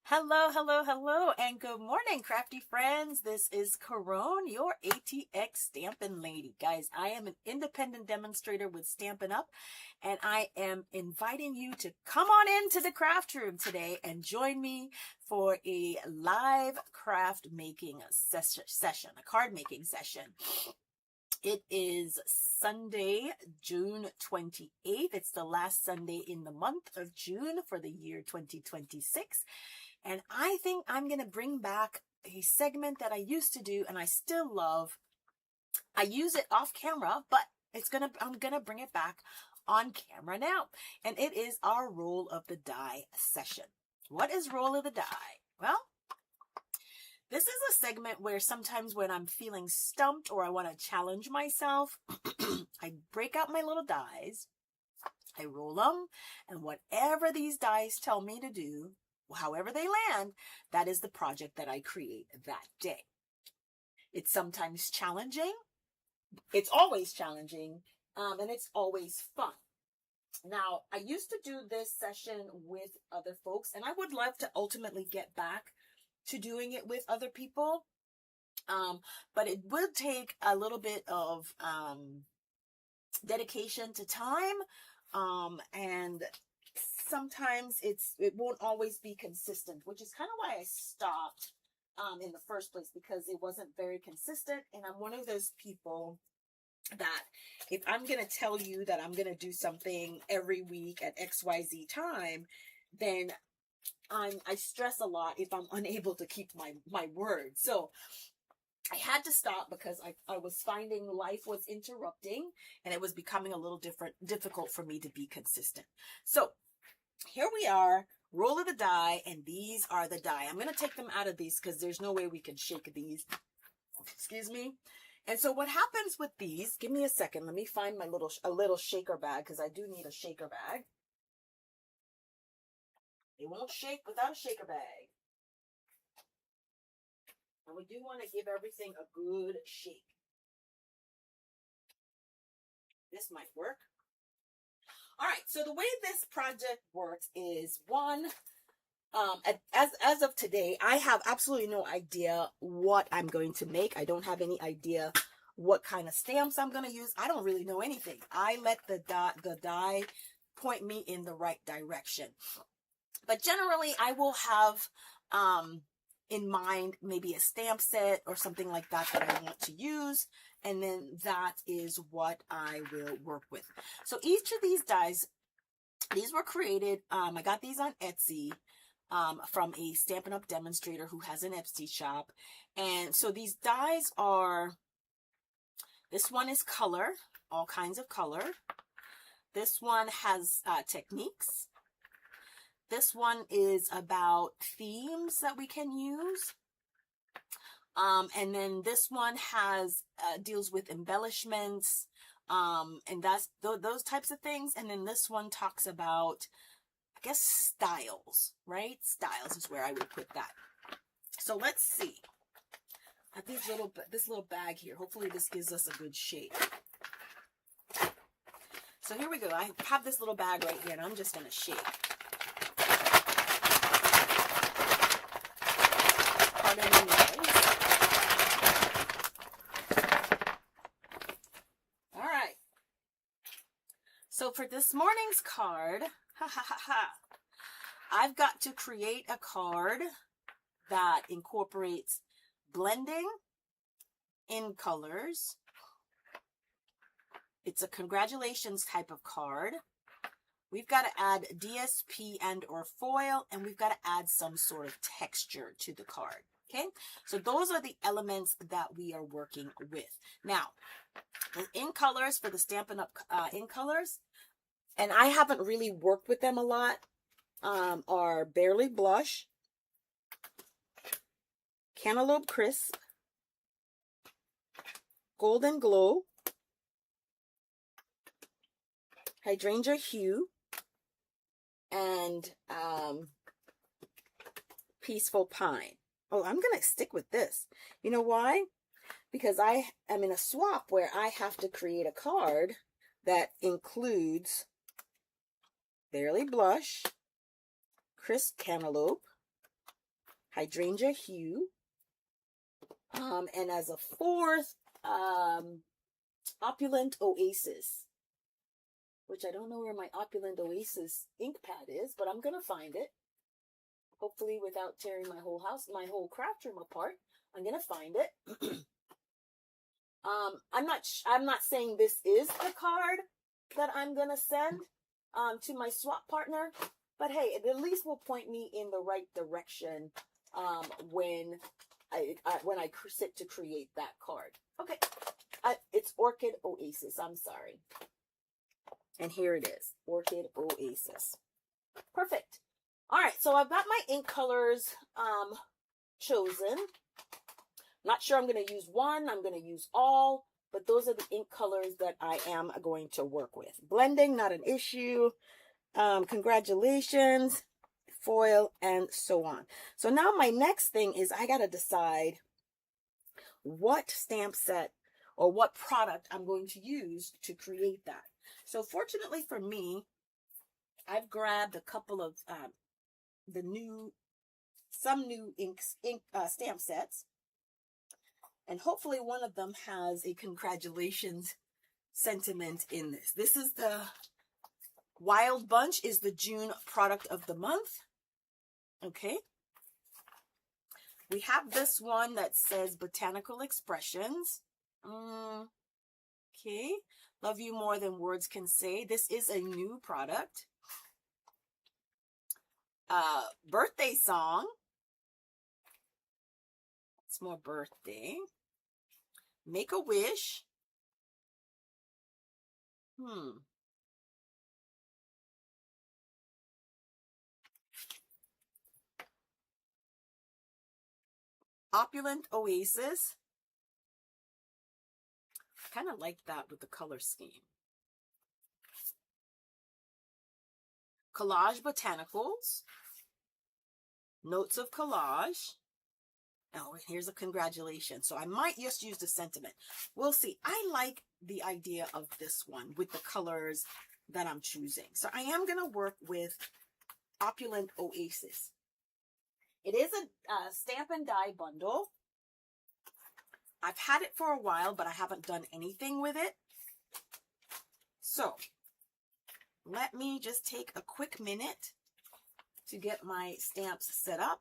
Hello, hello, hello, and good morning, crafty friends. This is Caron, your ATX Stampin' Lady. Guys, I am an independent demonstrator with Stampin' Up, and I am inviting you to come on into the craft room today and join me for a live craft making session, a card making session. It is Sunday, June 28th. It's the last Sunday in the month of June for the year 2026. And I think I'm going to bring back a segment that I used to do and I still love. I use it off camera, but I'm going to bring it back on camera now. And it is our roll of the die session. What is roll of the die? Well, this is a segment where sometimes when I'm feeling stumped or I want to challenge myself, I break out my little dies, I roll them, and whatever these dice tell me to do, however they land, that is the project that I create that day. It's sometimes challenging. It's always challenging, and it's always fun. Now, I used to do this session with other folks, and I would love to ultimately get back to doing it with other people. But it will take a little bit of dedication to time, and sometimes it won't always be consistent, which is kind of why I stopped in the first place, because it wasn't very consistent. And I'm one of those people that if I'm going to tell you that I'm going to do something every week at XYZ time, then I stress a lot if I'm unable to keep my word. So I had to stop because I was finding life was interrupting and it was becoming a little difficult for me to be consistent. So here we are, roll of the die, and these are the die. I'm going to take them out of these because there's no way we can shake these. Excuse me. And so what happens with these, give me a second. Let me find a little shaker bag because I do need a shaker bag. It won't shake without a shaker bag. And we do want to give everything a good shake. This might work. All right, so the way this project works is one, as of today, I have absolutely no idea what I'm going to make. I don't have any idea what kind of stamps I'm going to use. I don't really know anything. I let the die point me in the right direction. But generally, I will have in mind maybe a stamp set or something like that that I want to use, and then that is what I will work with. So each of these dies, these were created, I got these on Etsy from a Stampin' Up demonstrator who has an Etsy shop. And so these dies are, this one is color, all kinds of color. This one has techniques. This one is about themes that we can use. And then this one has deals with embellishments, and that's those types of things. And then this one talks about, I guess, styles, right? Styles is where I would put that. So let's see. At this little bag here. Hopefully this gives us a good shake. So here we go. I have this little bag right here, and I'm just going to shake. Pardon the noise. All right. So for this morning's card, I've got to create a card that incorporates blending in colors. It's a congratulations type of card. We've got to add DSP and or foil, and we've got to add some sort of texture to the card. Okay, so those are the elements that we are working with. Now, the in colors for the Stampin' Up in colors, and I haven't really worked with them a lot, are Barely Blush, Cantaloupe Crisp, Golden Glow, Hydrangea Hue, and Peaceful Pine. Oh, I'm going to stick with this. You know why? Because I am in a swap where I have to create a card that includes Barely Blush, Crisp Cantaloupe, Hydrangea Hue. And as a fourth, Opulent Oasis, which I don't know where my Opulent Oasis ink pad is, but I'm going to find it. Hopefully without tearing my whole house, my whole craft room apart. I'm going to find it. I'm not saying this is the card that I'm going to send to my swap partner, but hey, it at least will point me in the right direction when I sit to create that card. Okay, it's Orchid Oasis. I'm sorry. And here it is, Orchid Oasis. Perfect. All right, so I've got my ink colors chosen. Not sure I'm going to use one. I'm going to use all, but those are the ink colors that I am going to work with. Blending, not an issue. Congratulations. Foil, and so on. So now my next thing is I got to decide what stamp set or what product I'm going to use to create that. So fortunately for me, I've grabbed a couple of some new stamp sets, and hopefully one of them has a congratulations sentiment in this. This is the Wild Bunch, is the June product of the month. Okay. We have this one that says Botanical Expressions. Okay. Love You More Than Words Can Say. This is a new product. Birthday Song. It's more birthday. Make a Wish. Opulent Oasis. I kind of like that with the color scheme. Collage Botanicals. Notes of Collage. Oh, here's a congratulations. So I might just use the sentiment. We'll see. I like the idea of this one with the colors that I'm choosing. So I am going to work with Opulent Oasis. It is a stamp and die bundle. I've had it for a while, but I haven't done anything with it. So let me just take a quick minute to get my stamps set up,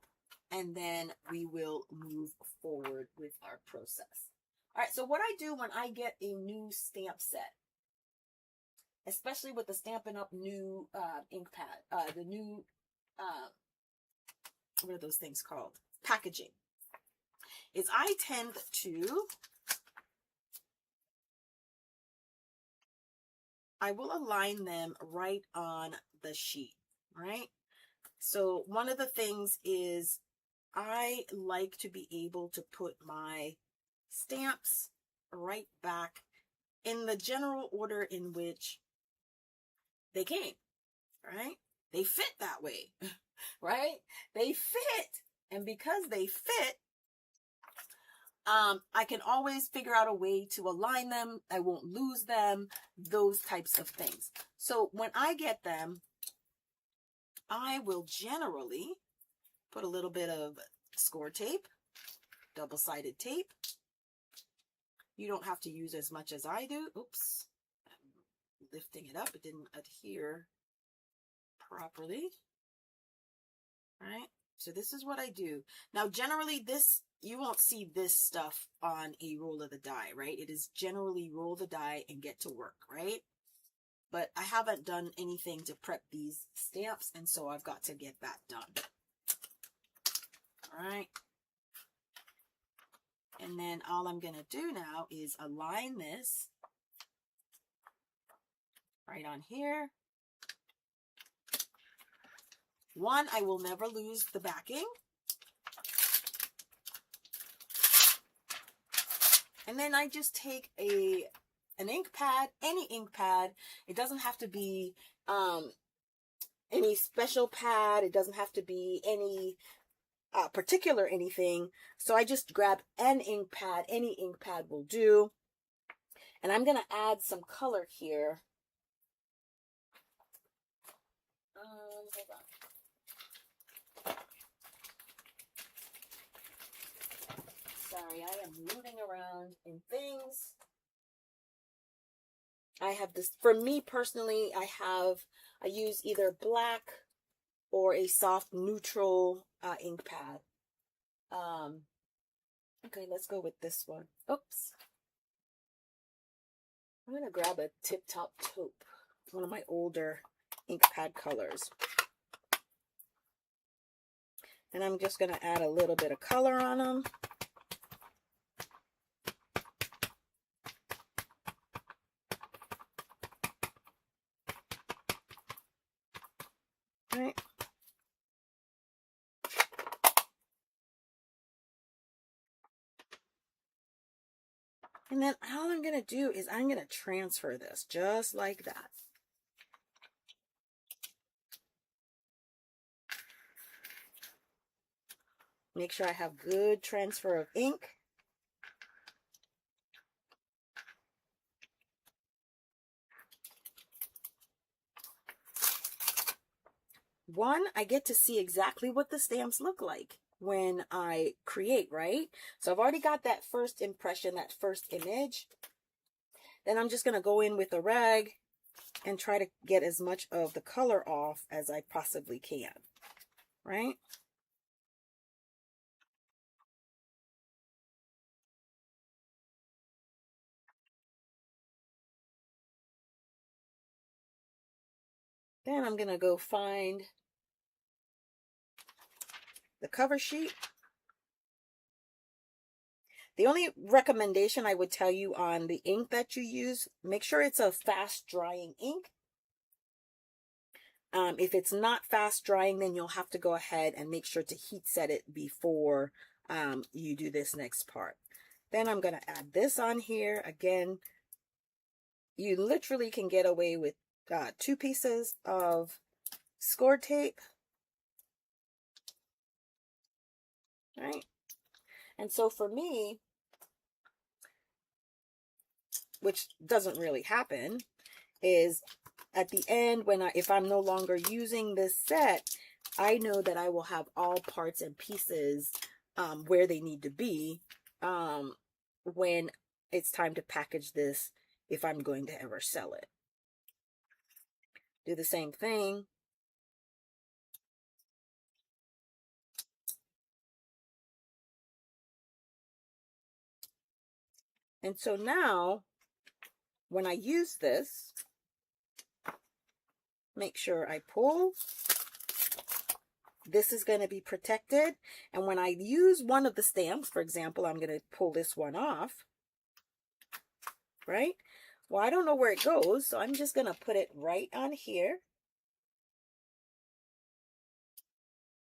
and then we will move forward with our process. All right, so what I do when I get a new stamp set, especially with the Stampin' Up new ink pad, the new, what are those things called? Packaging, is I tend to, I will align them right on the sheet, right? So one of the things is I like to be able to put my stamps right back in the general order in which they came, right? They fit that way, right? They fit. And because they fit, I can always figure out a way to align them. I won't lose them, those types of things. So when I get them, I will generally put a little bit of score tape, double-sided tape. You don't have to use as much as I do. Oops, I'm lifting it up. It didn't adhere properly. All right, so this is what I do. Now, generally, this, you won't see this stuff on a roll of the die, right? It is generally roll the die and get to work, right? But I haven't done anything to prep these stamps, and so I've got to get that done. All right. And then all I'm going to do now is align this right on here. One, I will never lose the backing. And then I just take an ink pad, any ink pad. It doesn't have to be any special pad. It doesn't have to be any particular anything. So I just grab an ink pad. Any ink pad will do. And I'm going to add some color here. Hold on. sorry, I am moving around in things. I have this, for me personally, I use either black or a soft neutral ink pad. Okay, let's go with this one. Oops. I'm going to grab a Tip Top Taupe, one of my older ink pad colors. And I'm just going to add a little bit of color on them. Right. And then all I'm going to do is I'm going to transfer this just like that. Make sure I have good transfer of ink. One, I get to see exactly what the stamps look like when I create, right? So I've already got that first impression, that first image. Then I'm just going to go in with a rag and try to get as much of the color off as I possibly can, right? Then I'm going to go find the cover sheet. The only recommendation I would tell you on the ink that you use, make sure it's a fast drying ink. If it's not fast drying, then you'll have to go ahead and make sure to heat set it before you do this next part. Then I'm going to add this on here. Again, you literally can get away with 2 pieces of score tape. Right? And so for me, which doesn't really happen, is at the end when if I'm no longer using this set, I know that I will have all parts and pieces where they need to be when it's time to package this, if I'm going to ever sell it. Do the same thing. And so now, when I use this, make sure I pull. This is going to be protected. And when I use one of the stamps, for example, I'm going to pull this one off, right? Well, I don't know where it goes, so I'm just going to put it right on here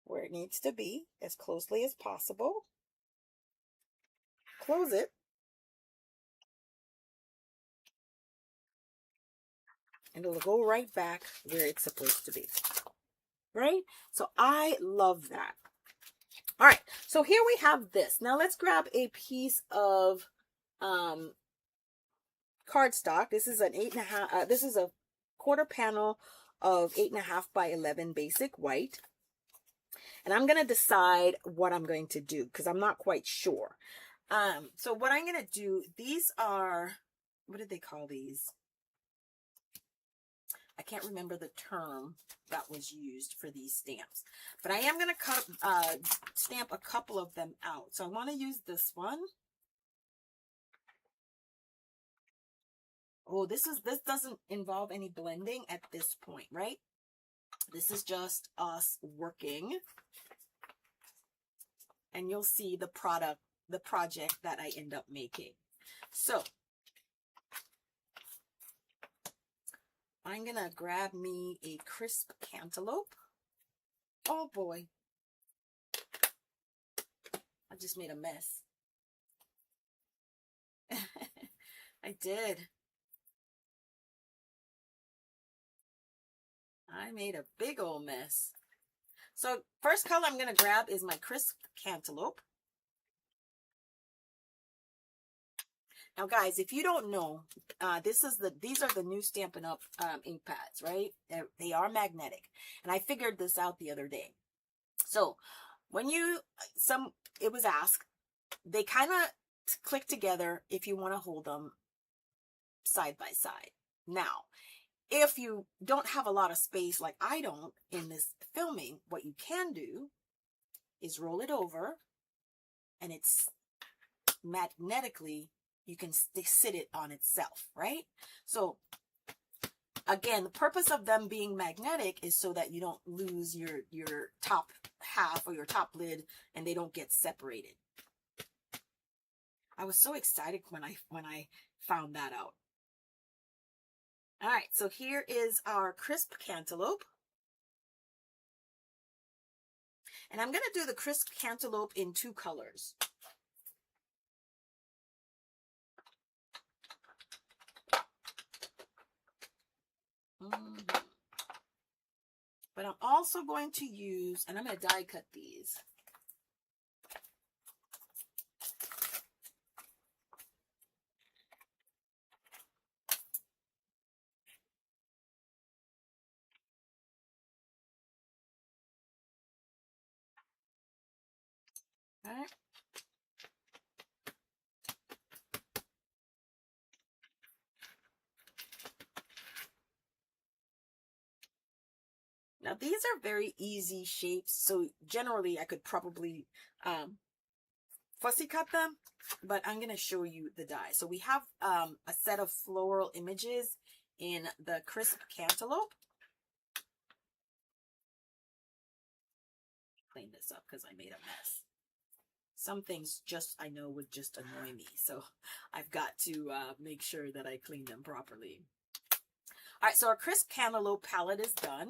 where it needs to be, as closely as possible. Close it. And it'll go right back where it's supposed to be. Right? So I love that. All right. So here we have this. Now let's grab a piece of cardstock. This is an 8.5. This is a quarter panel of 8.5 by 11 basic white. And I'm going to decide what I'm going to do because I'm not quite sure. So what I'm going to do, these are, what did they call these? I can't remember the term that was used for these stamps, but I am going to stamp a couple of them out. So I want to use this one. Oh, this doesn't involve any blending at this point, right? This is just us working, and you'll see the project that I end up making. So I'm gonna grab me a crisp cantaloupe. Oh boy, I just made a mess. I did. I made a big old mess. So first color I'm going to grab is my crisp cantaloupe. Now guys, if you don't know, these are the new Stampin' Up ink pads, right? They are magnetic. And I figured this out the other day. So when it was asked, they kind of click together if you want to hold them side by side. Now, if you don't have a lot of space like I don't in this filming, what you can do is roll it over, and it's magnetically, you can sit it on itself, right? So again, the purpose of them being magnetic is so that you don't lose your top half or your top lid and they don't get separated. I was so excited when I found that out. All right, so here is our crisp cantaloupe. And I'm going to do the crisp cantaloupe in 2 colors. But I'm also going to use, and I'm going to die cut these. All right. Now these are very easy shapes, so generally I could probably fussy cut them, but I'm going to show you the die. So we have a set of floral images in the crisp cantaloupe. Clean this up because I made a mess. Some things just I know would just annoy me, so I've got to make sure that I clean them properly. All right, so our crisp cantaloupe palette is done.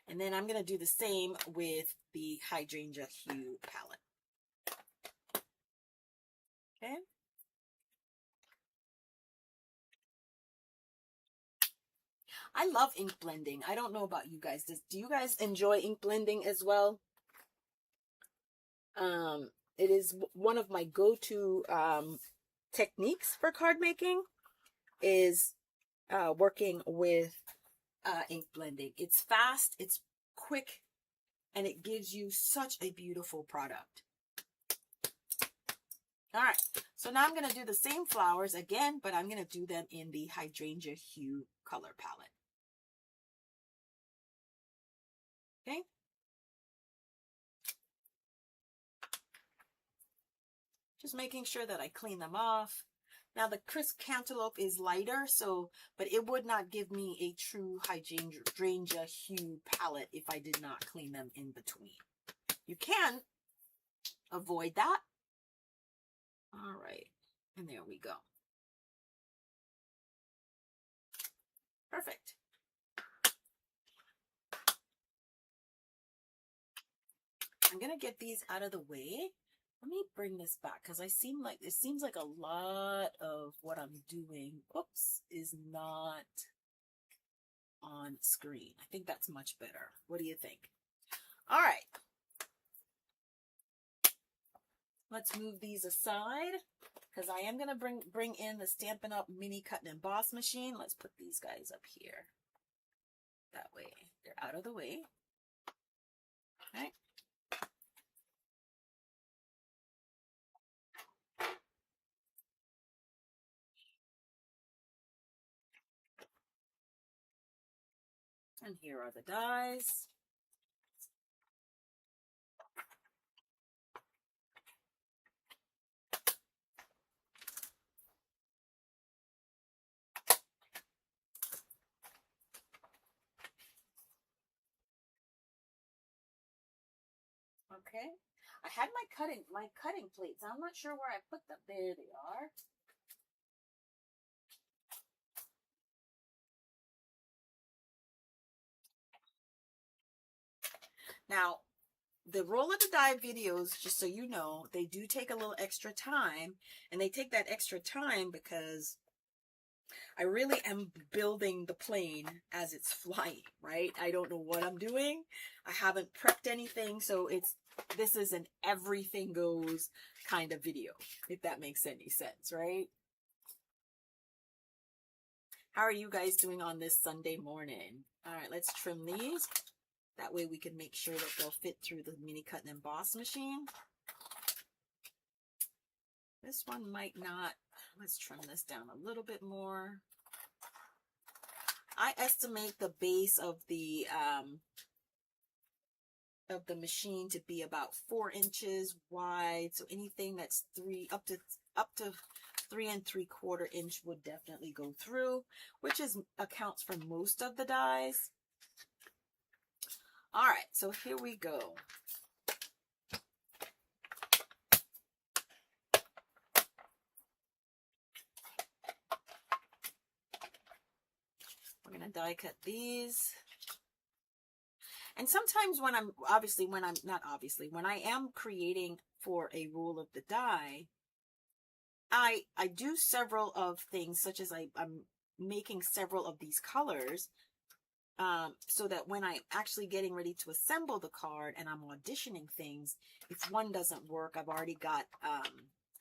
And then I'm going to do the same with the hydrangea hue palette. Okay. I love ink blending. I don't know about you guys. Do you guys enjoy ink blending as well? It is one of my go-to techniques for card making is working with ink blending. It's fast, it's quick, and it gives you such a beautiful product. All right, so now I'm going to do the same flowers again, but I'm going to do them in the hydrangea hue color palette. Okay. Just making sure that I clean them off. Now the crisp cantaloupe is lighter, but it would not give me a true hydrangea hue palette if I did not clean them in between. You can avoid that. All right, and there we go. Perfect. I'm gonna get these out of the way. Let me bring this back because it seems like a lot of what I'm doing, oops, is not on screen. I think that's much better. What do you think? All right. Let's move these aside because I am going to bring in the Stampin' Up! Mini Cut and Emboss machine. Let's put these guys up here. That way they're out of the way. Okay. And here are the dies. Okay. I had my cutting plates. I'm not sure where I put them. There they are. Now, the roll of the die videos, just so you know, they do take a little extra time, and they take that extra time because I really am building the plane as it's flying, right? I don't know what I'm doing. I haven't prepped anything, so this is an everything goes kind of video, if that makes any sense, right? How are you guys doing on this Sunday morning? All right, let's trim these. That way we can make sure that they'll fit through the mini cut and emboss machine. This one might not. Let's trim this down a little bit more. I estimate the base of the machine to be about 4 inches wide. So anything that's up to 3 3/4 inch would definitely go through, which accounts for most of the dies. All right, so here we go. We're gonna die cut these. And sometimes when when I am creating for a roll of the die, I do several of things, such as I'm making several of these colors, so that when I'm actually getting ready to assemble the card and I'm auditioning things, if one doesn't work, I've already got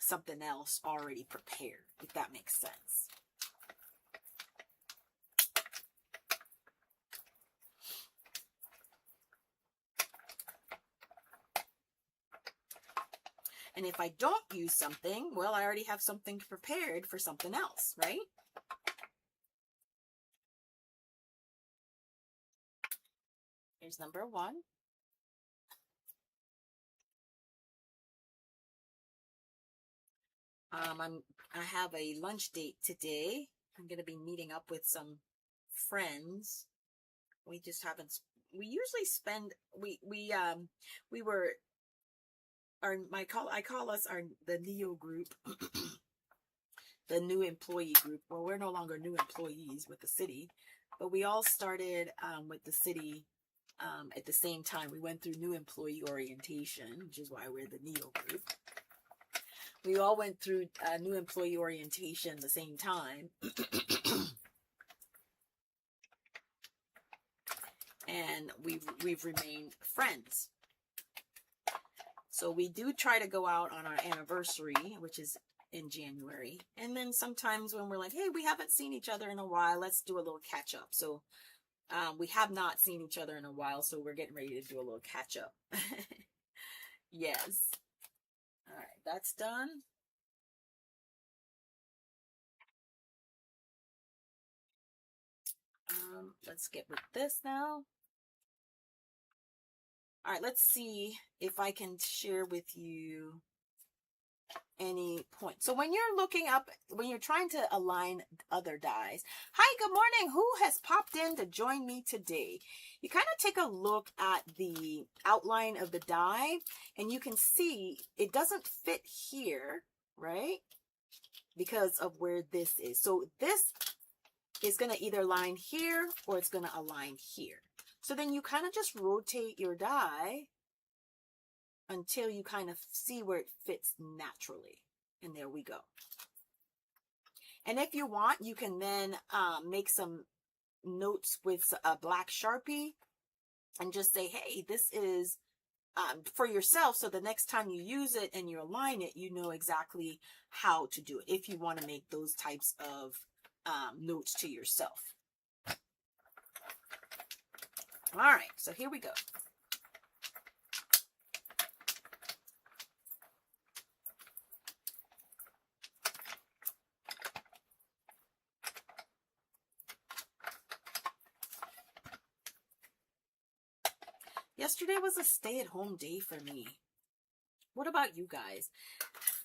something else already prepared, if that makes sense. And if I don't use something, well, I already have something prepared for something else, right? Here's number 1. I have a lunch date today. I'm going to be meeting up with some friends. We just haven't. We usually spend. I call us the Neo group, the new employee group. Well, we're no longer new employees with the city, but we all started with the city at the same time. We went through new employee orientation, which is why we're the Neo group. We all went through new employee orientation at the same time. And we've remained friends. So we do try to go out on our anniversary, which is in January. And then sometimes when we're like, hey, we haven't seen each other in a while, let's do a little catch up. So we have not seen each other in a while, so we're getting ready to do a little catch up. Yes. All right, that's done. Let's get with this now. All right, let's see if I can share with you any point. So when you're trying to align other dies, hi, good morning. Who has popped in to join me today? You kind of take a look at the outline of the die and you can see it doesn't fit here, right? Because of where this is. So this is going to either line here or it's going to align here. So then you kind of just rotate your die until you kind of see where it fits naturally. And there we go. And if you want, you can then make some notes with a black Sharpie and just say, hey, this is for yourself. So the next time you use it and you align it, you know exactly how to do it. If you want to make those types of notes to yourself. All right, so here we go. Yesterday was a stay-at-home day for me. What about you guys?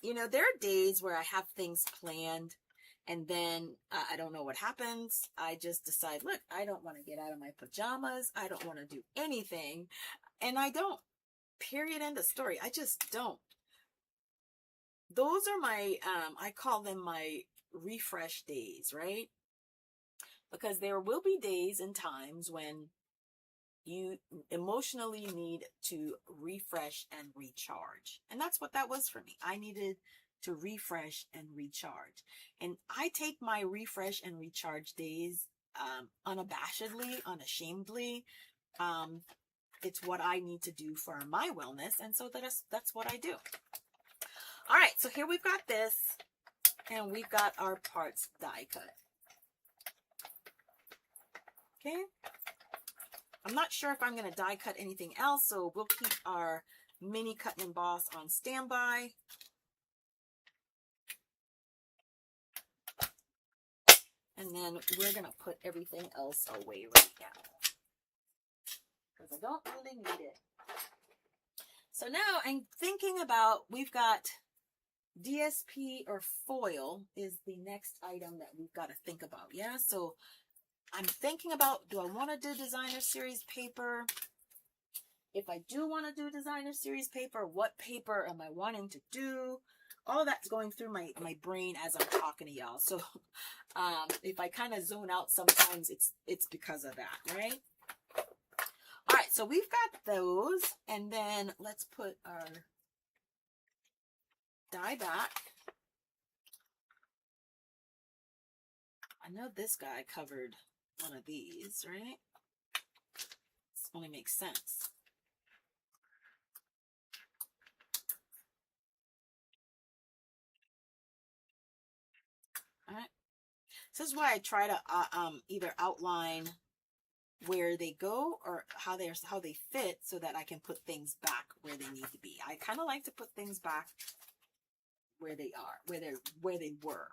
You know, there are days where I have things planned and then I don't know what happens. I just decide, look, I don't want to get out of my pajamas. I don't want to do anything. And I don't. Period, end of story. I just don't. Those are my, I call them my refresh days, right? Because there will be days and times when you emotionally need to refresh and recharge. And that's what that was for me. I needed to refresh and recharge. And I take my refresh and recharge days unabashedly, unashamedly. It's what I need to do for my wellness. And so that's what I do. All right, so here we've got this. And we've got our parts die cut. Okay. I'm not sure if I'm going to die cut anything else, so we'll keep our mini cut and emboss on standby. And then we're going to put everything else away right now, because I don't really need it. So now I'm thinking about, we've got DSP or foil is the next item that we've got to think about. Yeah, so I'm thinking about, do I want to do designer series paper? If I do want to do designer series paper, what paper am I wanting to do? All that's going through my brain as I'm talking to y'all. So if I kind of zone out sometimes, it's because of that, right? All right, so we've got those, and then let's put our die back. I know this guy covered one of these, right? This only makes sense. All right. This is why I try to either outline where they go or how they fit, so that I can put things back where they need to be. I kind of like to put things back where they are, where they were.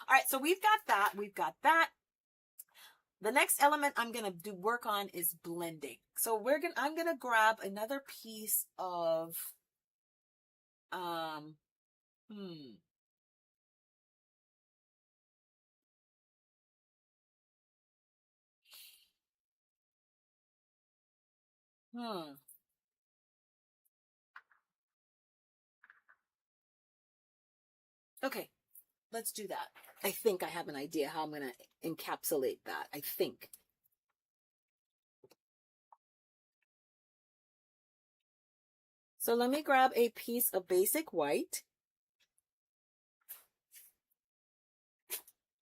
All right, so we've got that. We've got that. The next element I'm gonna work on is blending. So I'm gonna grab another piece of Okay, let's do that. I think I have an idea how I'm gonna encapsulate that. I think. So let me grab a piece of basic white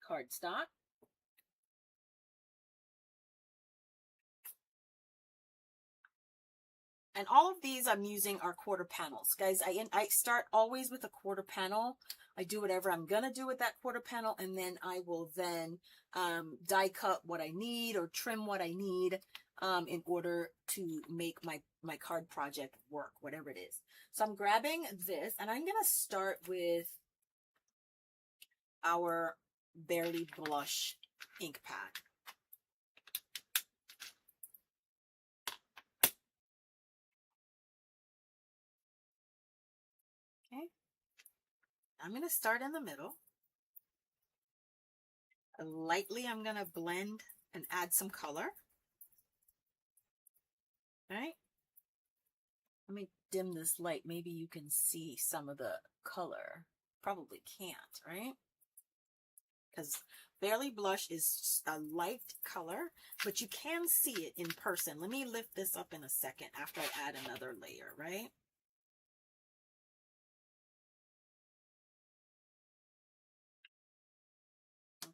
cardstock. And all of these I'm using are quarter panels. Guys, I start always with a quarter panel. I do whatever I'm going to do with that quarter panel, and then I will then die cut what I need or trim what I need in order to make my card project work, whatever it is. So I'm grabbing this, and I'm going to start with our Barely Blush ink pad. Okay. I'm going to start in the middle. Lightly, I'm going to blend and add some color. All right. Let me dim this light. Maybe you can see some of the color. Probably can't, right? Because Barely Blush is a light color, but you can see it in person. Let me lift this up in a second after I add another layer, right?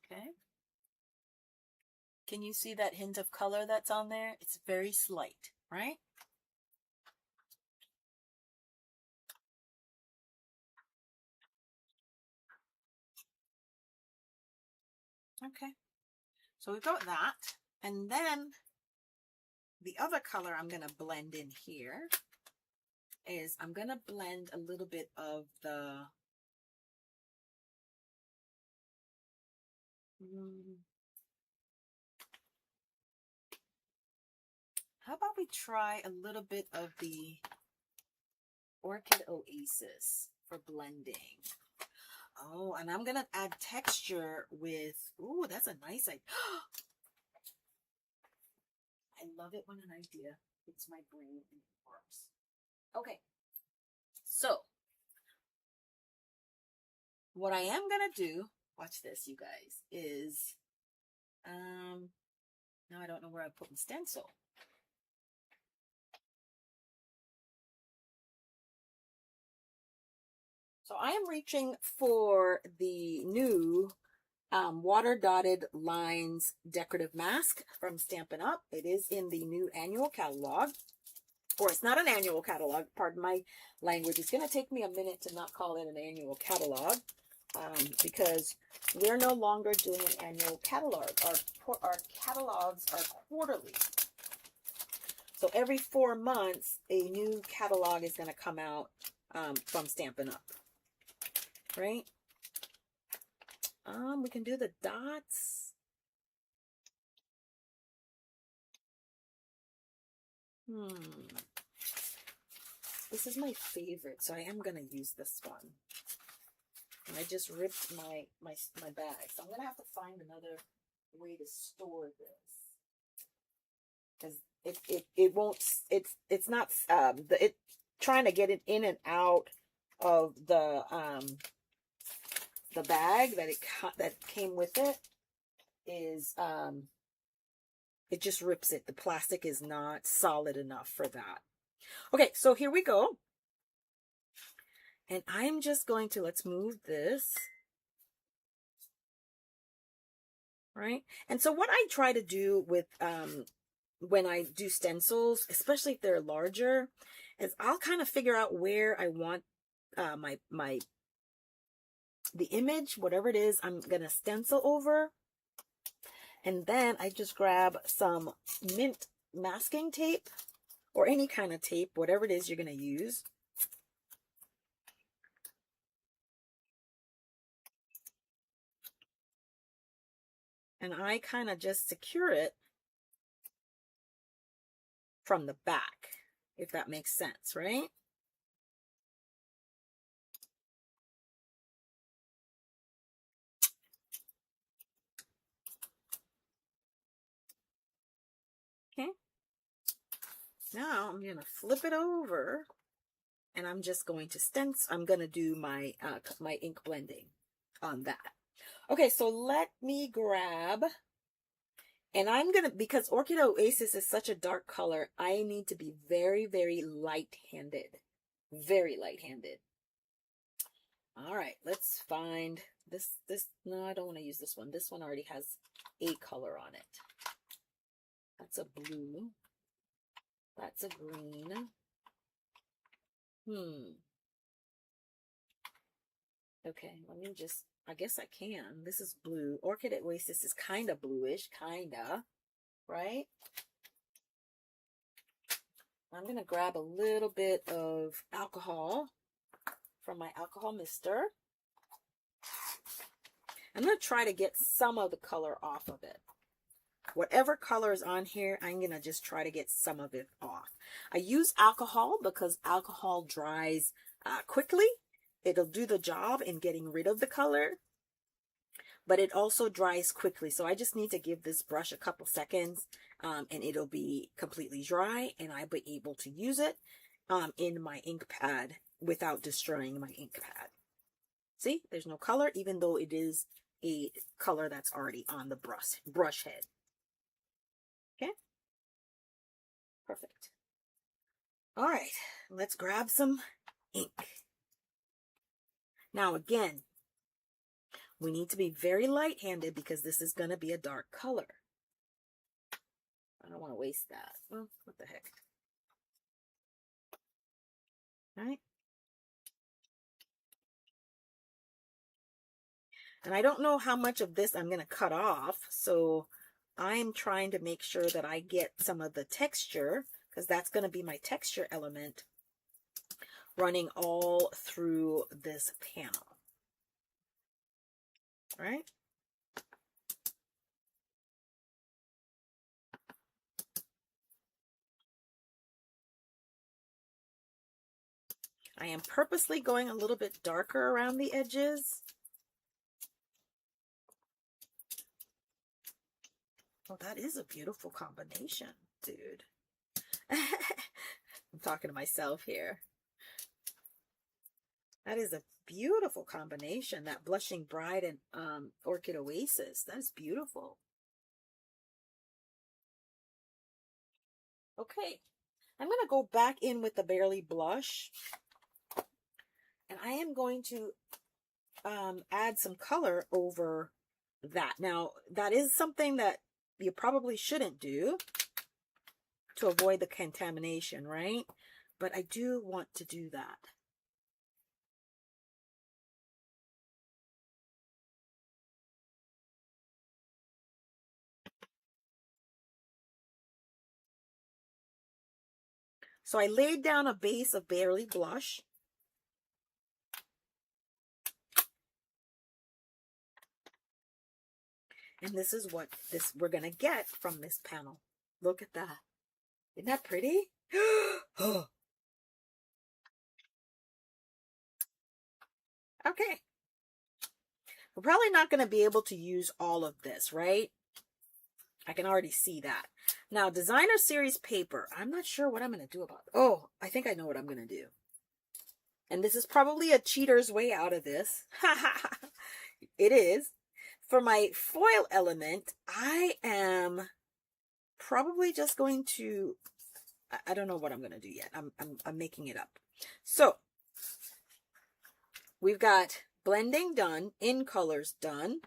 Okay. Can you see that hint of color that's on there? It's very slight, right? Okay. So we've got that. And then the other color I'm going to blend in here is I'm going to blend a little bit of the how about we try a little bit of the Orchid Oasis for blending. Oh, and I'm going to add texture with, ooh, that's a nice idea. I love it when an idea hits my brain and it works. Okay, so what I am going to do, watch this, you guys, is, now I don't know where I put my stencil. So I am reaching for the new water dotted lines decorative mask from Stampin' Up. It is in the new annual catalog, or it's not an annual catalog, pardon my language. It's going to take me a minute to not call it an annual catalog because we're no longer doing an annual catalog. Our catalogs are quarterly. So every 4 months, a new catalog is going to come out from Stampin' Up. Right? We can do the dots. This is my favorite, so I am going to use this one. And I just ripped my bag. So I'm going to have to find another way to store this. Because it won't, it's not, trying to get it in and out of the bag that came with it is, it just rips it. The plastic is not solid enough for that. Okay, so here we go. And I'm just going to, let's move this. Right? And so what I try to do with, when I do stencils, especially if they're larger, is I'll kind of figure out where I want the image, whatever it is, I'm going to stencil over. And then I just grab some mint masking tape or any kind of tape, whatever it is you're going to use. And I kind of just secure it from the back, if that makes sense, right? Okay. Now I'm going to flip it over and I'm just going to stencil. I'm going to do my my ink blending on that. Okay, so let me grab, and I'm going to, because Orchid Oasis is such a dark color, I need to be very, very light-handed. Very light-handed. All right, let's find this. No, I don't want to use this one. This one already has a color on it. That's a blue. That's a green. Okay, let me just, I guess I can. This is blue. Orchid Oasis is kind of bluish, kind of, right? I'm going to grab a little bit of alcohol from my alcohol mister. I'm going to try to get some of the color off of it. Whatever color is on here, I'm going to just try to get some of it off. I use alcohol because alcohol dries quickly. It'll do the job in getting rid of the color, but it also dries quickly. So I just need to give this brush a couple seconds and it'll be completely dry and I'll be able to use it in my ink pad without destroying my ink pad. See, there's no color, even though it is a color that's already on the brush head. Okay, perfect. All right, let's grab some ink. Now again, we need to be very light-handed because this is going to be a dark color. I don't want to waste that. Oh, what the heck? All right. And I don't know how much of this I'm going to cut off, so I'm trying to make sure that I get some of the texture, because that's going to be my texture element running all through this panel. All right. I am purposely going a little bit darker around the edges. Oh, that is a beautiful combination, dude. I'm talking to myself here. That is a beautiful combination, that Blushing Bride and Orchid Oasis. That is beautiful. Okay, I'm going to go back in with the Barely Blush. And I am going to add some color over that. Now, that is something that you probably shouldn't do to avoid the contamination, right? But I do want to do that. So I laid down a base of Barely Blush. And this is what we're going to get from this panel. Look at that. Isn't that pretty? Okay. We're probably not going to be able to use all of this, right? I can already see that. Now, designer series paper. I'm not sure what I'm going to do about it. Oh, I think I know what I'm going to do. And this is probably a cheater's way out of this. It is. For my foil element, I am probably just going to, I don't know what I'm going to do yet. I'm making it up. So we've got blending done, in colors done,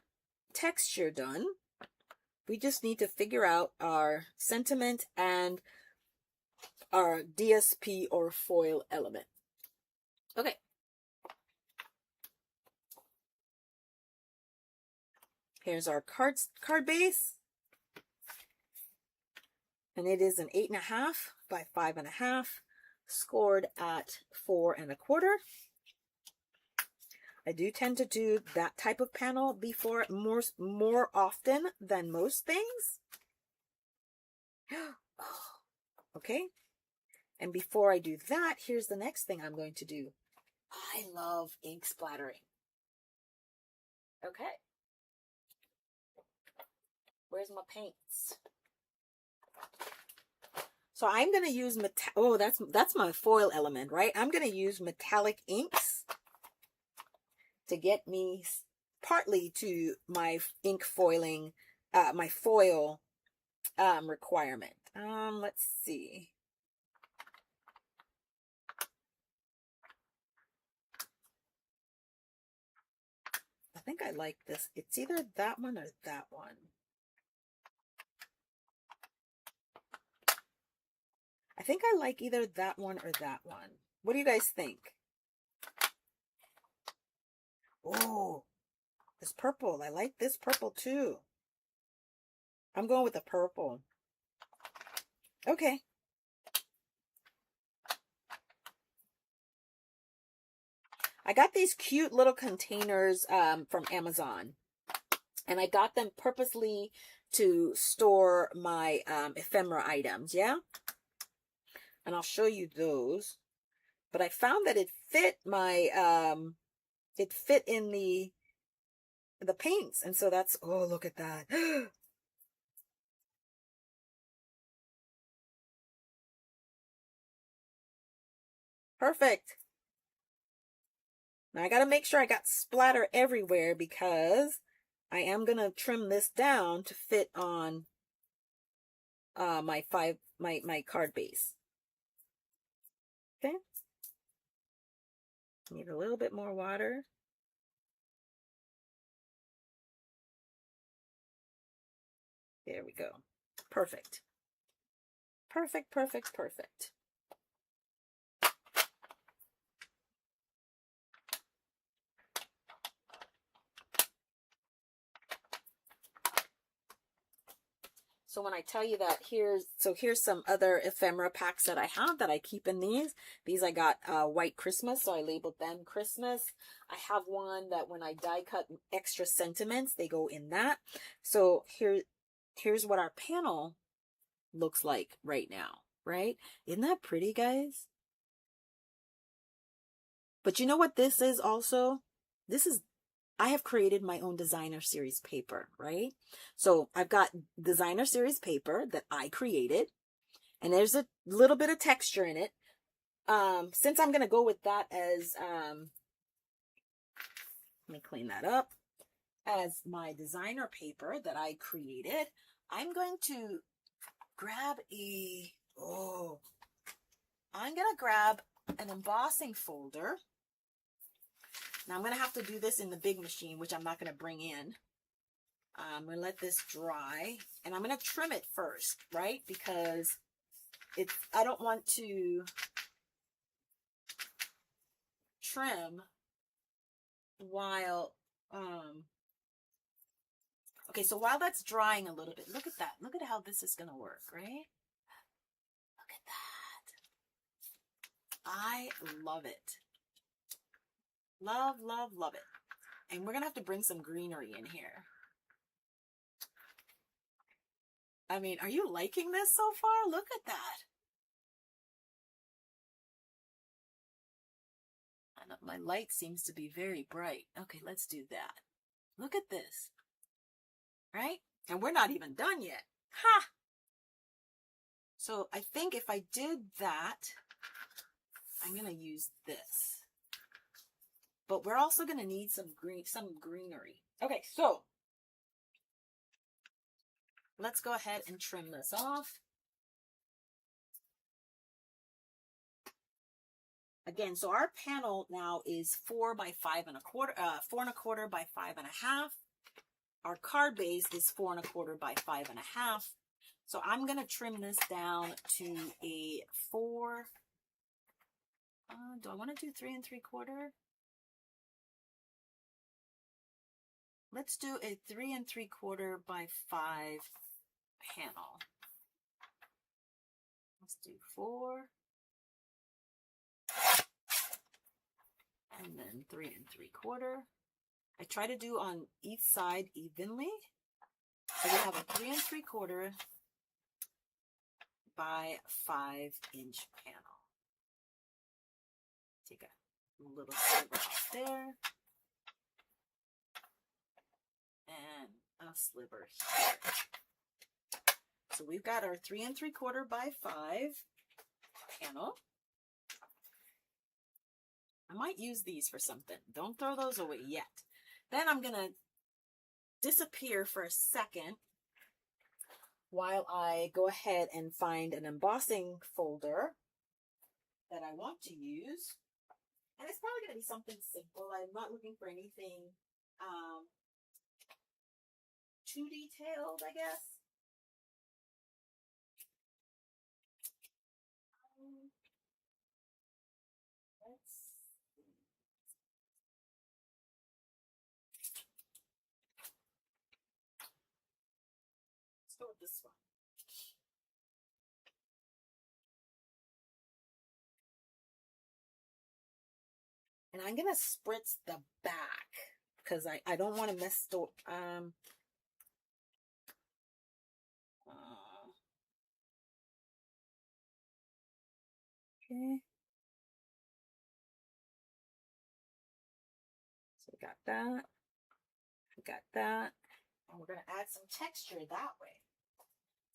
texture done. We just need to figure out our sentiment and our DSP or foil element. Okay. Here's our card base. And it is an 8.5 by 5.5, scored at 4 1/4. I do tend to do that type of panel before more often than most things. Okay. And before I do that, here's the next thing I'm going to do. I love ink splattering. Okay. Where's my paints? So I'm going to use that's my foil element, right? I'm going to use metallic inks to get me partly to my ink foiling, my foil requirement. Let's see. I think I like this. It's either that one or that one. I think I like either that one or that one. What do you guys think? Oh, this purple. I like this purple too. I'm going with the purple. Okay. I got these cute little containers from Amazon. And I got them purposely to store my ephemera items, yeah? And I'll show you those. But I found that it fit my, it fit in the paints. And so that's, oh, look at that. Perfect. Now I got to make sure I got splatter everywhere because I am going to trim this down to fit on my card base. Okay. Need a little bit more water. There we go. Perfect. Perfect, perfect, perfect. So when I tell you that here's some other ephemera packs that I have that I keep in these. These I got White Christmas, so I labeled them Christmas. I have one that when I die cut extra sentiments, they go in that. So here's what our panel looks like right now, right? Isn't that pretty, guys? But you know what this is also? I have created my own designer series paper, right? So I've got designer series paper that I created, and there's a little bit of texture in it. Since I'm going to go with that as, let me clean that up, as my designer paper that I created, I'm going to grab an embossing folder. Now I'm going to have to do this in the big machine, which I'm not going to bring in. I'm going to let this dry, and I'm going to trim it first, right? Because I don't want to trim while, okay, so while that's drying a little bit, look at that. Look at how this is going to work, right? Look at that. I love it. Love, love, love it. And we're going to have to bring some greenery in here. I mean, are you liking this so far? Look at that. my light seems to be very bright. Okay, let's do that. Look at this. Right? And we're not even done yet. Ha! So I think if I did that, I'm going to use this. But we're also going to need some greenery. Okay, so let's go ahead and trim this off. Again, so our panel now is 4 by 5 1/4, 4 1/4 by 5 1/2. Our card base is 4 1/4 by 5 1/2. So I'm going to trim this down to a 4. Do I want to do 3 3/4? Let's do a 3 3/4 by 5 panel. Let's do 4. And then 3 3/4. I try to do on each side evenly. So we have a 3 3/4 by 5-inch panel. Take a little sliver off there. And a sliver here. So we've got our 3 3/4 by 5 panel. I might use these for something. Don't throw those away yet. Then I'm going to disappear for a second while I go ahead and find an embossing folder that I want to use. And it's probably going to be something simple. I'm not looking for anything too detailed, I guess. Let's go with this one. And I'm going to spritz the back because I don't want to mess the, okay. So we got that. We got that. And we're going to add some texture that way.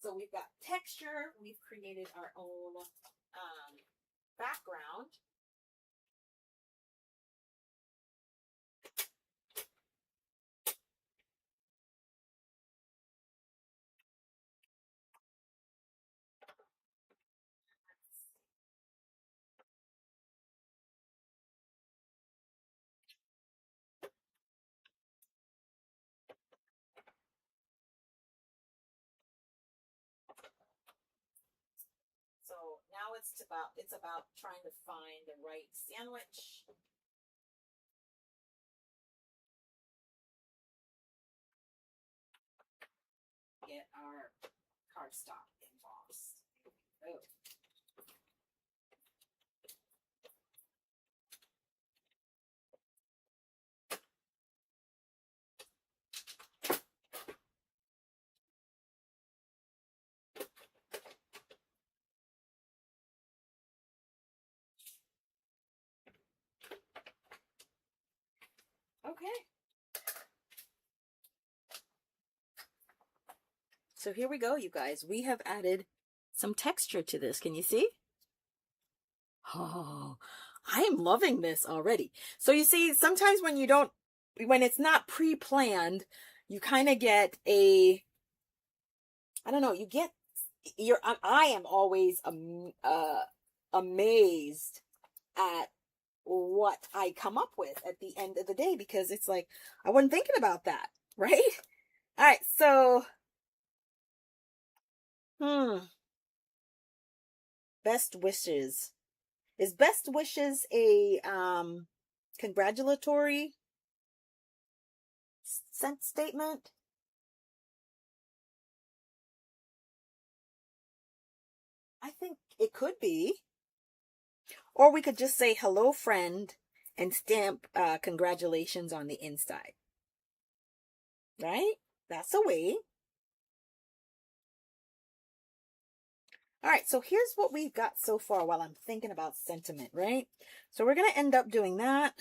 So we've got texture. We've created our own background. So now it's about trying to find the right sandwich. Get our cardstock embossed. Oh. Okay. So here we go, you guys. We have added some texture to this. Can you see? Oh, I am loving this already. So you see, sometimes when it's not pre-planned, you kind of get I don't know, I am always amazed at what I come up with at the end of the day, because it's like, I wasn't thinking about that, right? All right, so, best wishes. Is best wishes a congratulatory statement? I think it could be. Or we could just say hello, friend, and stamp congratulations on the inside. Right? That's a way. All right, so here's what we've got so far while I'm thinking about sentiment, right? So we're going to end up doing that.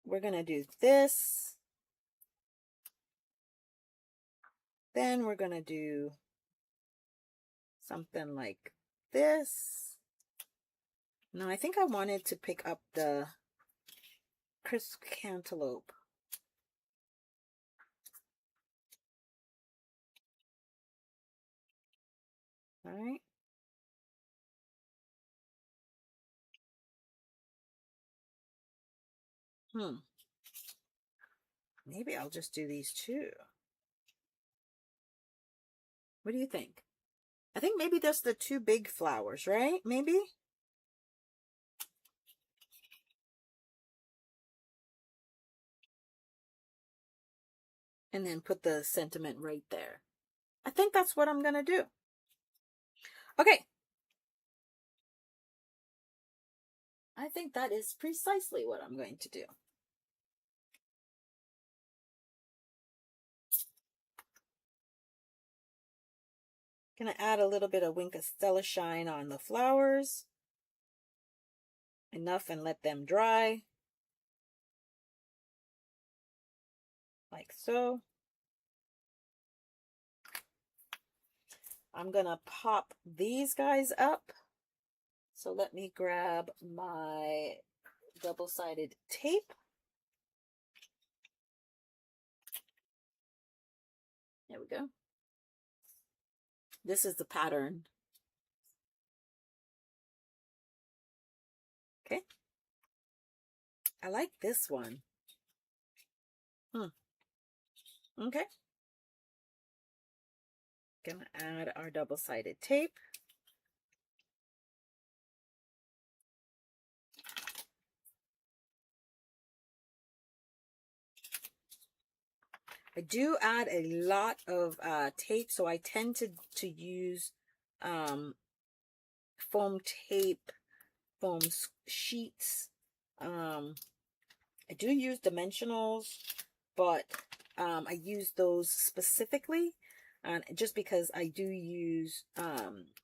We're going to do this. Then we're going to do something like this. No, I think I wanted to pick up the crisp cantaloupe. All right. Maybe I'll just do these two. What do you think? I think maybe that's the two big flowers, right? Maybe? And then put the sentiment right there. I think that's what I'm going to do. Okay. I think that is precisely what I'm going to do. Gonna add a little bit of Wink of Stella Shine on the flowers. Enough, and let them dry. Like so. I'm gonna pop these guys up. So let me grab my double-sided tape. There we go. This is the pattern. Okay. I like this one. Okay. Gonna add our double-sided tape. I do add a lot of tape, so I tend to use foam tape, foam sheets. I do use dimensionals, but I use those specifically, and just because I do use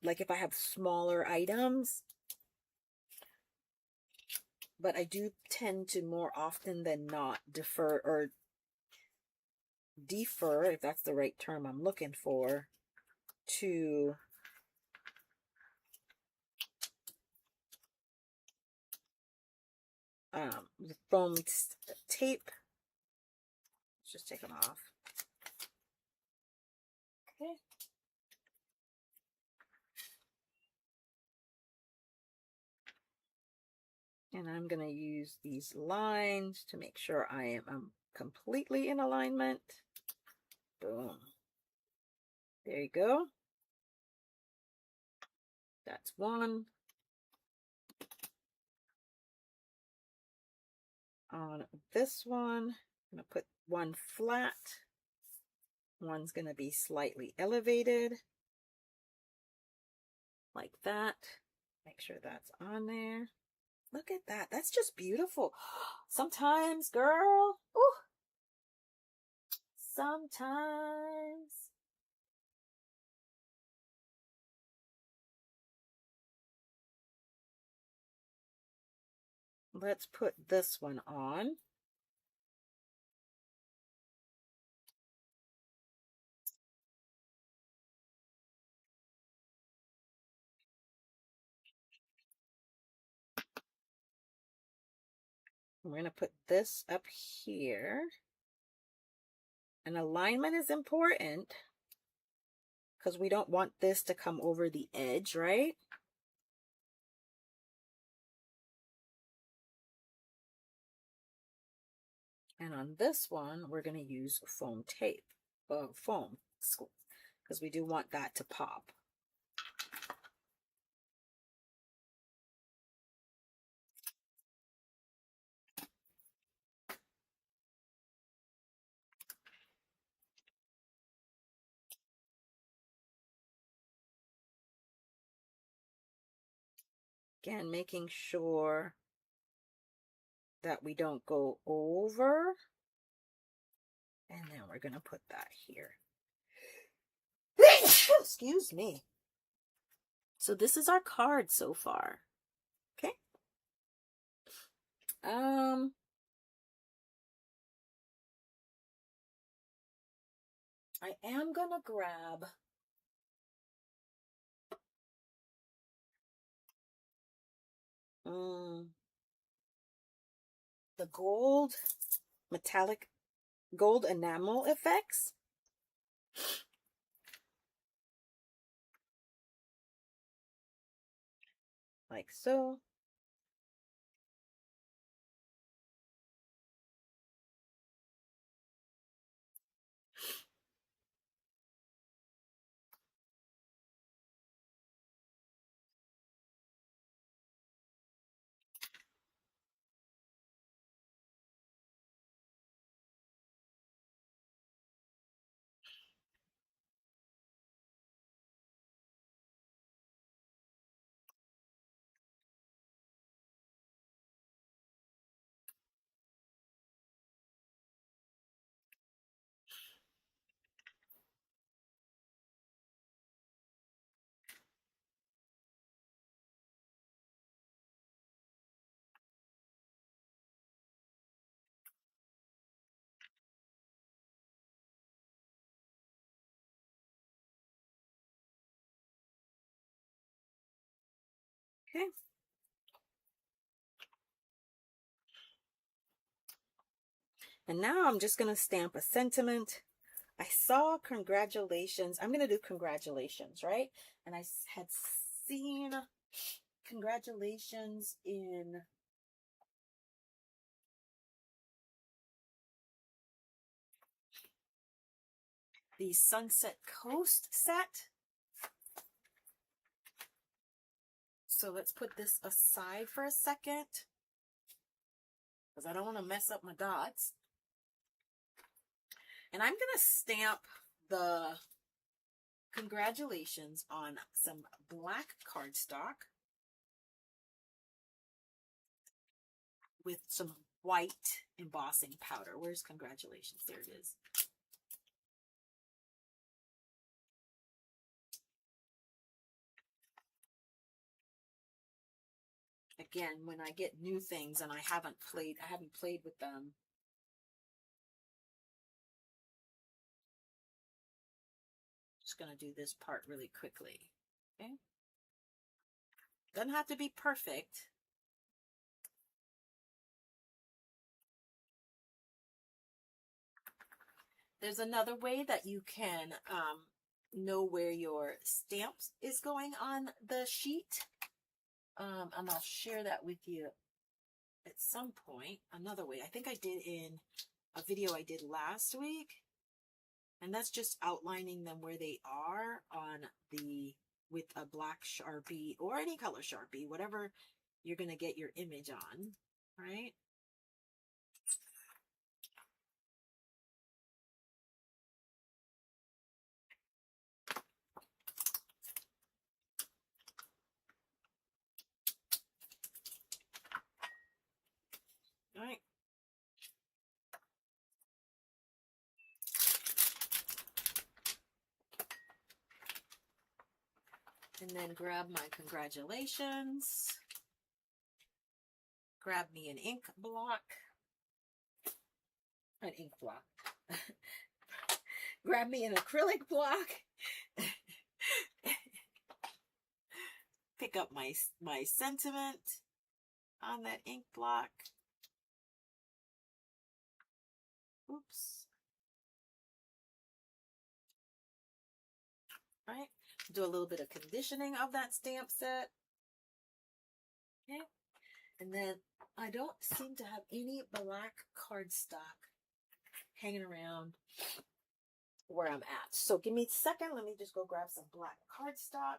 like if I have smaller items, but I do tend to more often than not defer, if that's the right term I'm looking for, to the foam tape. Let's just take them off. Okay. And I'm going to use these lines to make sure I am completely in alignment. Boom. There you go. That's one. On this one, I'm going to put one flat. One's going to be slightly elevated. Like that. Make sure that's on there. Look at that. That's just beautiful. Sometimes, girl. Ooh. Sometimes. Let's put this one on. We're going to put this up here. And alignment is important because we don't want this to come over the edge, right? And on this one, we're going to use foam tape, foam, because we do want that to pop. Again, making sure that we don't go over. And then we're going to put that here. Excuse me. So this is our card so far. Okay. I am gonna grab the gold metallic gold enamel effects. Like so. Okay. And now I'm just going to stamp a sentiment. I saw congratulations. I'm going to do congratulations, right? And I had seen congratulations in the Sunset Coast set. So let's put this aside for a second, because I don't want to mess up my dots. And I'm going to stamp the congratulations on some black cardstock with some white embossing powder. Where's congratulations? There it is. Again, when I get new things and I haven't played with them, just going to do this part really quickly. Okay. Doesn't have to be perfect. There's another way that you can know where your stamps is going on the sheet. And I'll share that with you at some point. Another way, I think I did in a video I did last week. And that's just outlining them where they are on the, with a black Sharpie or any color Sharpie, whatever you're going to get your image on, right? All right. And then grab my congratulations. Grab me an ink block. An ink block. Grab me an acrylic block. Pick up my sentiment on that ink block. Oops. All right. Do a little bit of conditioning of that stamp set. Okay. And then I don't seem to have any black cardstock hanging around where I'm at. So give me a second. Let me just go grab some black cardstock.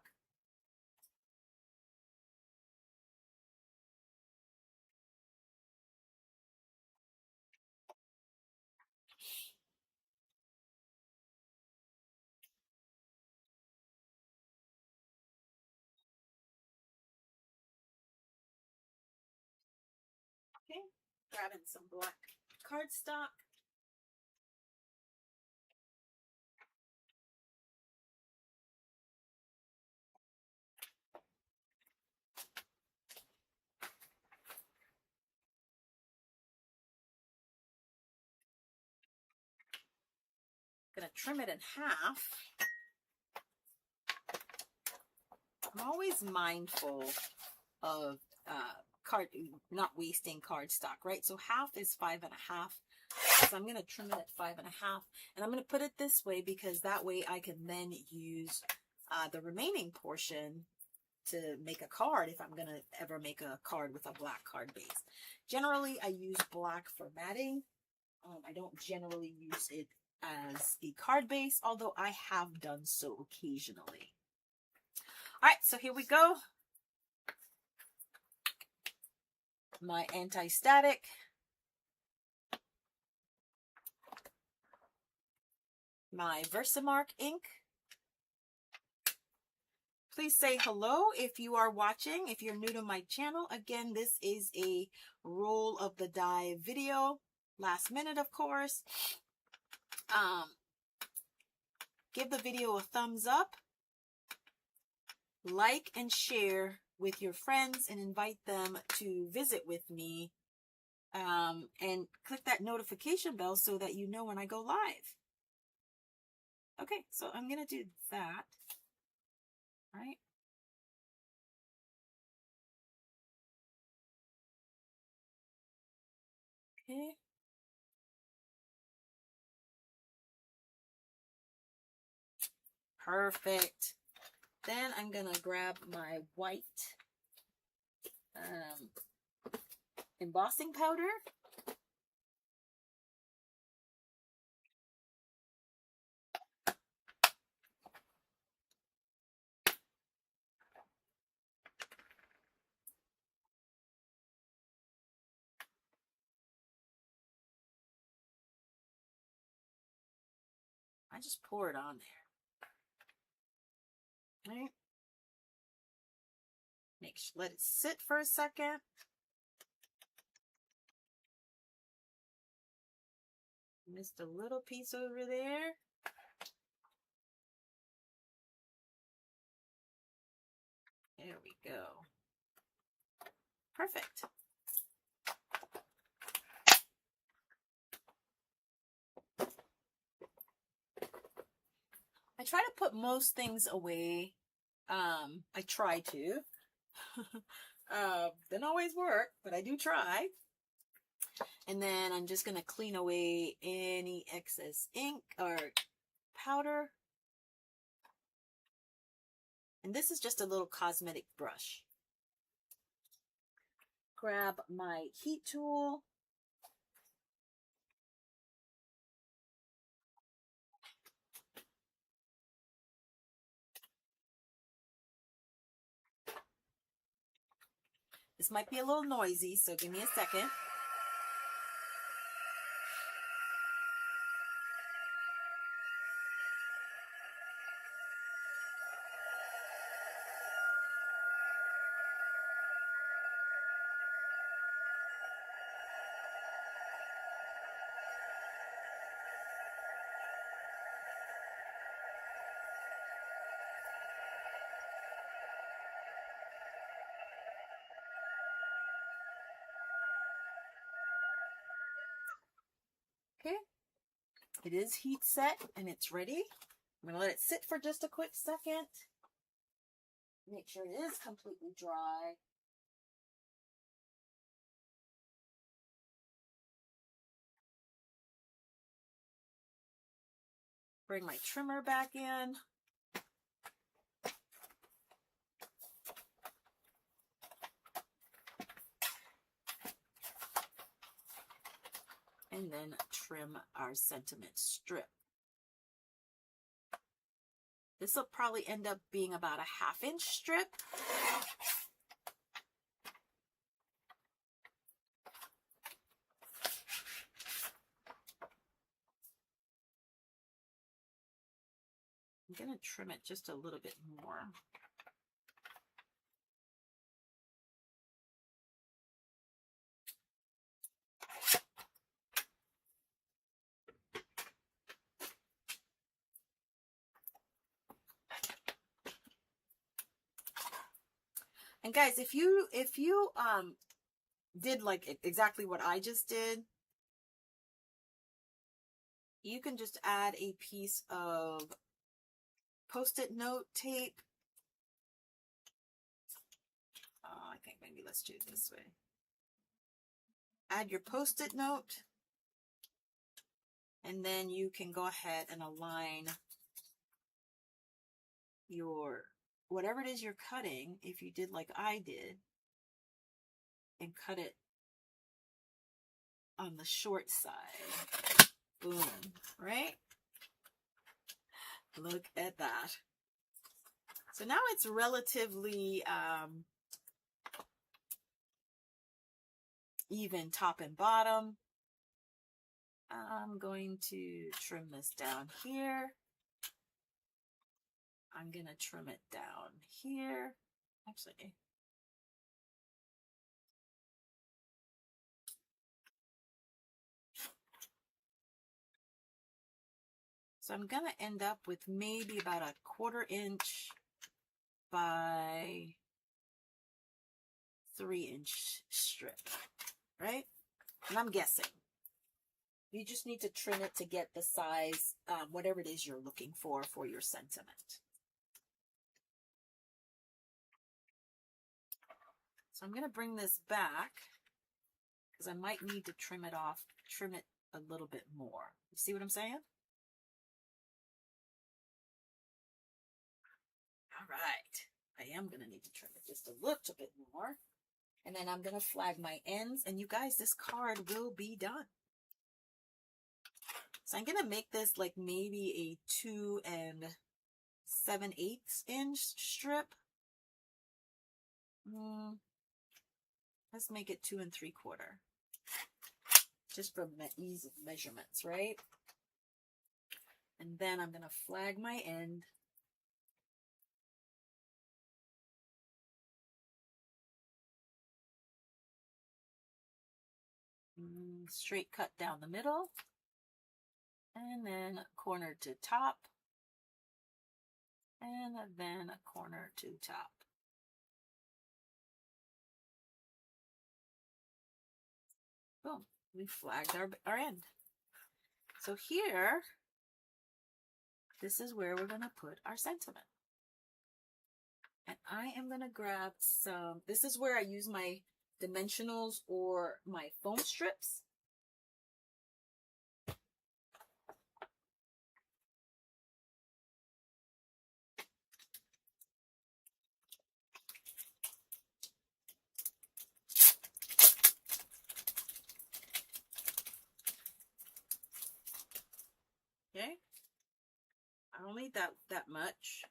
Okay. Grabbing some black cardstock. going to trim it in half. I'm always mindful of not wasting cardstock, right? So half is 5 1/2. So I'm going to trim it at 5 1/2, and I'm going to put it this way because that way I can then use the remaining portion to make a card if I'm going to ever make a card with a black card base. Generally, I use black for matting. I don't generally use it as the card base, although I have done so occasionally. All right, so here we go. My anti-static. My Versamark ink. Please say hello if you are watching, if you're new to my channel. Again, this is a roll of the die video. Last minute, of course. Give the video a thumbs up. Like and share with your friends and invite them to visit with me. And click that notification bell so that you know when I go live. Okay, so I'm going to do that. Right? Okay. Perfect. Then I'm going to grab my white embossing powder. I just pour it on there. Right? Let it sit for a second. Missed a little piece over there. There we go. Perfect. I try to put most things away. I try to. Doesn't always work, but I do try. And then I'm just going to clean away any excess ink or powder. And this is just a little cosmetic brush. Grab my heat tool. This might be a little noisy, so give me a second. Okay, it is heat set and it's ready. I'm going to let it sit for just a quick second. Make sure it is completely dry. Bring my trimmer back in. And then trim our sentiment strip. This will probably end up being about a 1/2 inch strip. I'm going to trim it just a little bit more. And guys, if you did like exactly what I just did, you can just add a piece of Post-it note tape. I think maybe let's do it this way. Add your Post-it note, and then you can go ahead and align your, whatever it is you're cutting, if you did like I did, and cut it on the short side. Boom, right? Look at that. So now it's relatively even top and bottom. I'm going to trim this down here. I'm going to trim it down here. Actually, so I'm going to end up with maybe about a 1/4 inch by 3-inch strip, right? And I'm guessing. You just need to trim it to get the size, whatever it is you're looking for your sentiment. So I'm going to bring this back because I might need to trim it off, trim it a little bit more. You see what I'm saying? All right. I am going to need to trim it just a little bit more. And then I'm going to flag my ends. And you guys, this card will be done. So I'm going to make this like maybe a 2 7/8 inch strip. Let's make it 2 3/4. Just for ease of measurements, right? And then I'm going to flag my end. Straight cut down the middle. And then corner to top. And then a corner to top. Boom. We flagged our end. So here, this is where we're going to put our sentiment. And I am going to grab some, this is where I use my dimensionals or my foam strips. Okay. I don't need that much.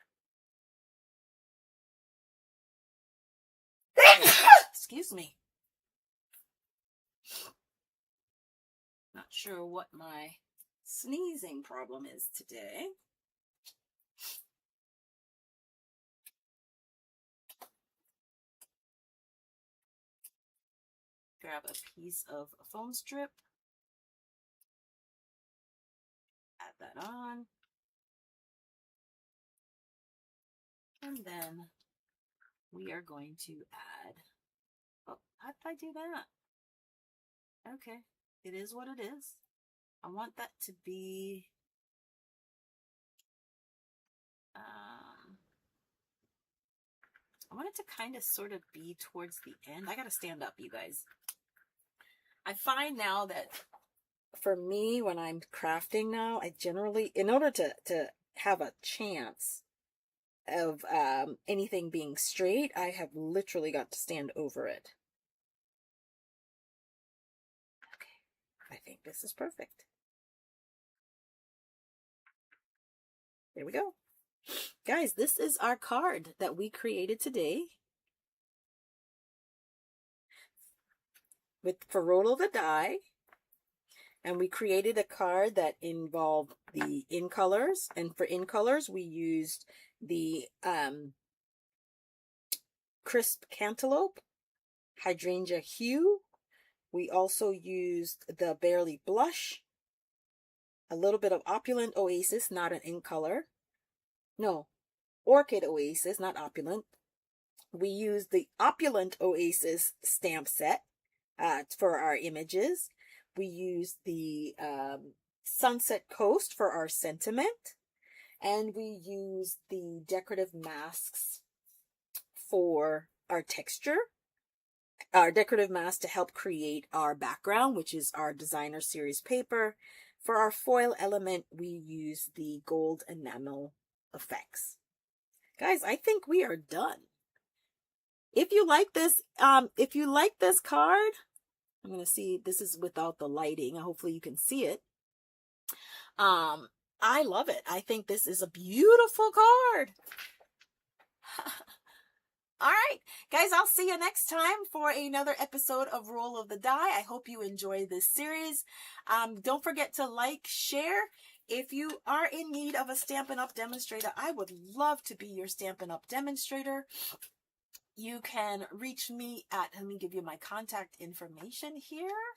Excuse me. Not sure what my sneezing problem is today. Grab a piece of foam strip. Add that on. And then we are going to add, oh, how did I do that? Okay, it is what it is. I want that to be, I want it to kind of sort of be towards the end. I got to stand up, you guys. I find now that for me, when I'm crafting now, I generally, in order to have a chance of anything being straight, I have literally got to stand over it. Okay, I think this is perfect. There we go. Guys, this is our card that we created today for roll of the die. And we created a card that involved the in colors. And for in colors, we used the crisp cantaloupe, hydrangea hue. We also used the Barely Blush, a little bit of Opulent Oasis, not an in color. No, Orchid Oasis, not Opulent. We used the Opulent Oasis stamp set for our images. We used the Sunset Coast for our sentiment. And we use the decorative masks for our texture. Our decorative mask to help create our background, which is our designer series paper. For our foil element, we use the gold enamel effects. Guys, I think we are done. If you like this card, I'm going to see, this is without the lighting. Hopefully you can see it. I love it. I think this is a beautiful card. All right, guys, I'll see you next time for another episode of Roll of the Die. I hope you enjoy this series. Don't forget to like, share. If you are in need of a Stampin' Up! Demonstrator, I would love to be your Stampin' Up! Demonstrator. You can reach me at, let me give you my contact information here.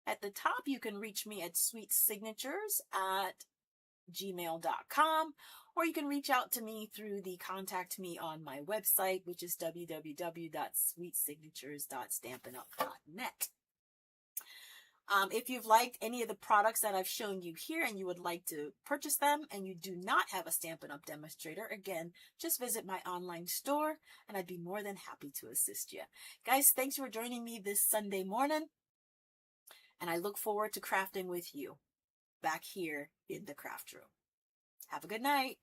At the top, you can reach me at sweetsignatures@gmail.com, or you can reach out to me through the contact me on my website, which is www.sweetsignatures.stampinup.net. If you've liked any of the products that I've shown you here and you would like to purchase them and you do not have a Stampin' Up! Demonstrator, again, just visit my online store and I'd be more than happy to assist you. Guys, thanks for joining me this Sunday morning, and I look forward to crafting with you back here in the craft room. Have a good night.